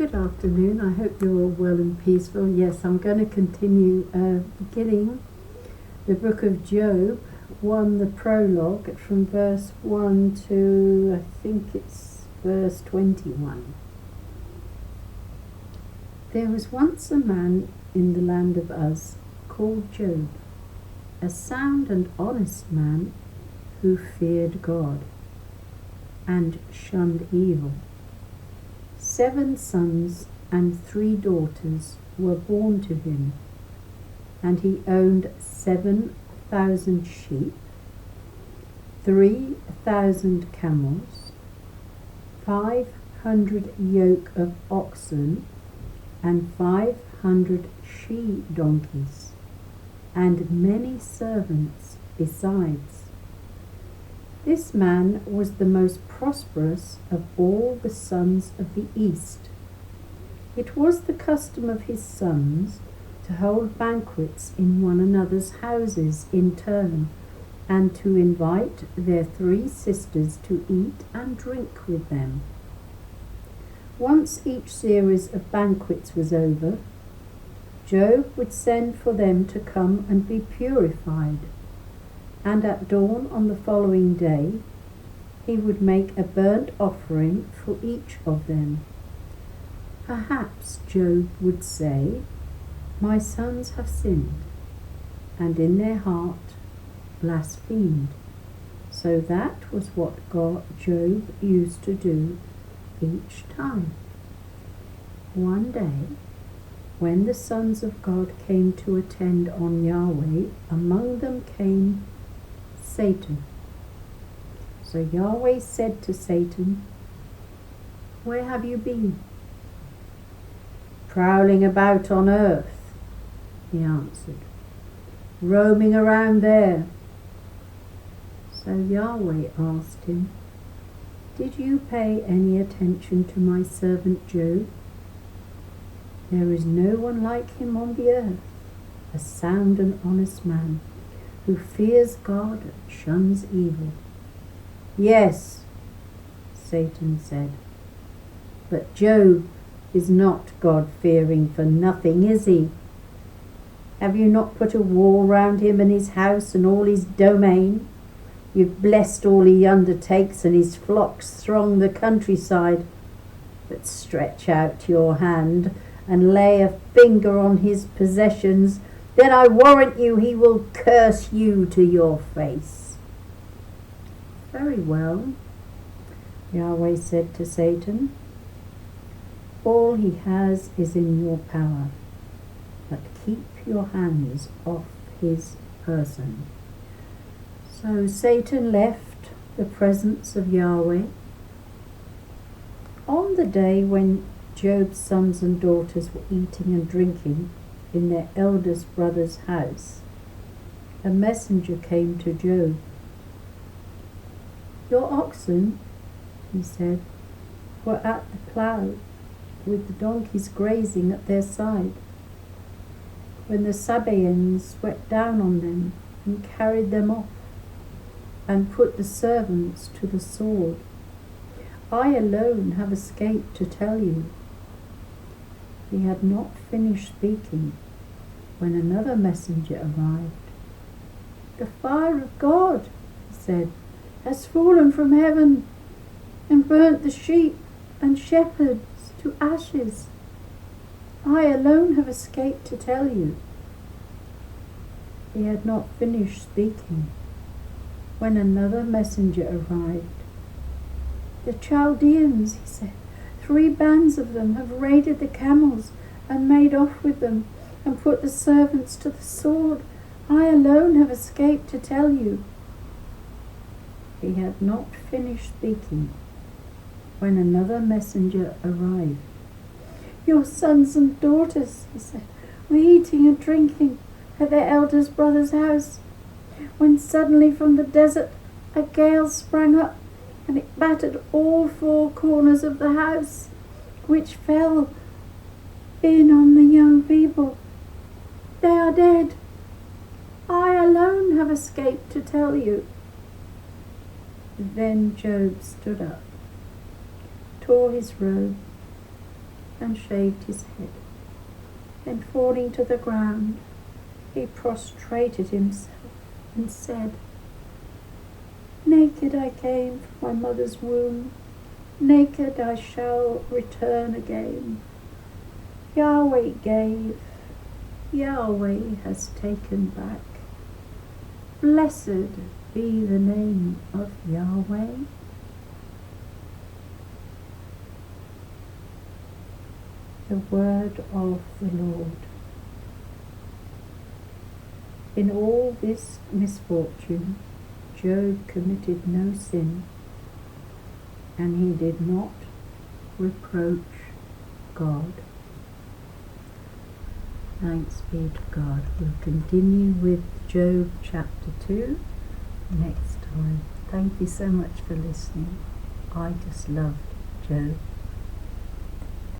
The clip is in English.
Good afternoon. I hope you're all well and peaceful. Yes, I'm going to continue beginning the book of Job, the prologue, from verse 1 to, I think it's verse 21. There was once a man in the land of Uz called Job, a sound and honest man who feared God and shunned evil. 7 sons and 3 daughters were born to him, and he owned 7,000 sheep, 3,000 camels, 500 yoke of oxen, and 500 she-donkeys, and many servants besides. This man was the most prosperous of all the sons of the East. It was the custom of his sons to hold banquets in one another's houses in turn, and to invite their 3 sisters to eat and drink with them. Once each series of banquets was over, Job would send for them to come and be purified, and at dawn on the following day he would make a burnt offering for each of them. Perhaps Job would say, "My sons have sinned, and in their heart blasphemed." So that was what Job used to do each time. One day, when the sons of God came to attend on Yahweh, among them came Satan. So Yahweh said to Satan, "Where have you been?" "Prowling about on earth," he answered, "roaming around there." So Yahweh asked him, "Did you pay any attention to my servant Job? There is no one like him on the earth, a sound and honest man, who fears God and shuns evil." "Yes," Satan said, "but Job is not God-fearing for nothing, is he? Have you not put a wall round him and his house and all his domain? You've blessed all he undertakes, and his flocks throng the countryside. But stretch out your hand and lay a finger on his possessions, then I warrant you he will curse you to your face." "Very well," Yahweh said to Satan, "all he has is in your power, but keep your hands off his person." So Satan left the presence of Yahweh. On the day when Job's sons and daughters were eating and drinking in their eldest brother's house, a messenger came to Job. "Your oxen," he said, "were at the plough, with the donkeys grazing at their side, when the Sabaeans swept down on them and carried them off, and put the servants to the sword. I alone have escaped to tell you." He had not finished speaking when another messenger arrived. "The fire of God," he said, "has fallen from heaven and burnt the sheep and shepherds to ashes. I alone have escaped to tell you." He had not finished speaking when another messenger arrived. "The Chaldeans," he said, "3 bands of them have raided the camels and made off with them and put the servants to the sword. I alone have escaped to tell you." He had not finished speaking when another messenger arrived. "Your sons and daughters," he said, "were eating and drinking at their eldest brother's house, when suddenly from the desert a gale sprang up, and it battered all 4 corners of the house, which fell in on the young people. They are dead. I alone have escaped to tell you." Then Job stood up, tore his robe, and and shaved his head. Then falling to the ground, he prostrated himself and said, "Naked I came from my mother's womb, naked I shall return again. Yahweh gave, Yahweh has taken back. Blessed be the name of Yahweh." The word of the Lord. In all this misfortune, Job committed no sin, and he did not reproach God. Thanks be to God. We'll continue with Job chapter 2 next time. Thank you so much for listening. I just loved Job.